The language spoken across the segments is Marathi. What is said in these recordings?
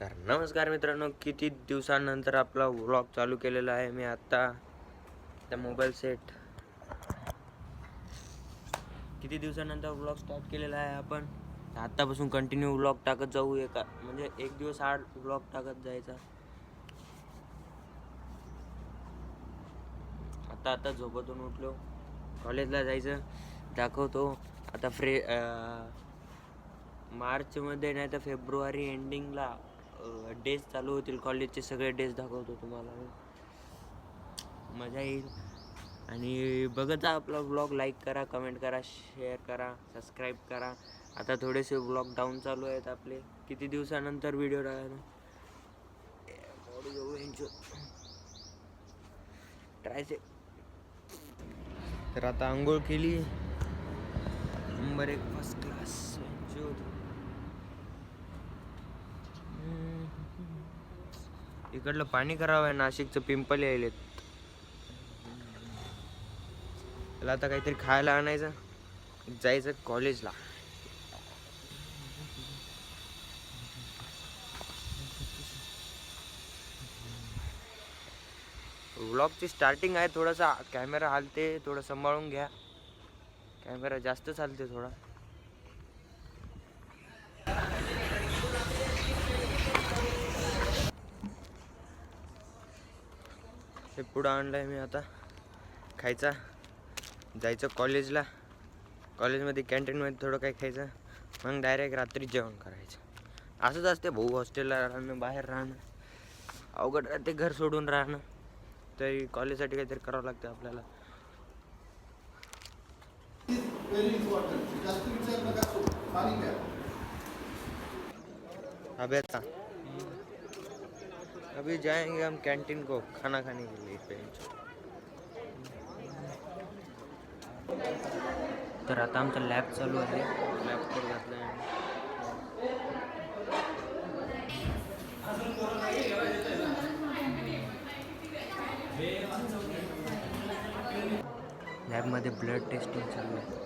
तर नमस्कार मित्रांनो, किती दिवसानंतर आपला व्लॉग चालू केलेला आहे मी आता. त्या मोबाईल सेट किती दिवसानंतर व्लॉग स्टार्ट केलेला आहे आपण. आत्तापासून कंटिन्यू व्लॉग टाकत जाऊ, म्हणजे एक दिवस आड व्लॉग टाकत जायचा. आता झोपेतून उठलो, कॉलेजला जायचं दाखवतो. आता मार्चमध्ये नाही तर फेब्रुवारी एंडिंगला डेज चालू होतील कॉलेजचे. सगळे डेज दाखवतो तुम्हाला, मजा येईल. आणि बघत जा आपला व्लॉग, लाईक करा, कमेंट करा, शेअर करा, सबस्क्राईब करा. आता थोडेसे व्लॉग डाऊन चालू आहेत आपले, किती दिवसानंतर व्हिडिओ टाकायला ट्रायचे. तर आता आंघोळ केली, नंबर 1 फर्स्ट क्लास. इकडलं पाणी खराब आहे, नाशिकचं पिंपल यायलेत. त्याला आता काहीतरी खायला आणायचं, जायचं कॉलेजला. व्लॉगची स्टार्टिंग आहे, थोडासा कॅमेरा हालते, थोडं सांभाळून घ्या. कॅमेरा जास्त चालते थोडा. हे पुढं आणलंय मी, आता खायचा, जायचं कॉलेजला. कॉलेजमध्ये कॅन्टीनमध्ये थोडं काही खायचं, मग डायरेक्ट रात्री जेवण करायचं. असंच असते भाऊ, हॉस्टेलला राहणं, बाहेर राहणं अवघड राहते, घर सोडून राहणं. तरी कॉलेजसाठी काहीतरी करावं लागतं आपल्याला. अभी जाएंगे हम कैंटीन को खाना खाने के लिए. तर आता आमचा लॅब चालू आहे, लॅब पर घातला आहे. लॅबमध्ये ब्लड टेस्टिंग चालू आहे.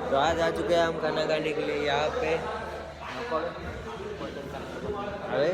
तो आज आ चुके हैं हम खाना खाने के लिए यहाँ पे. अरे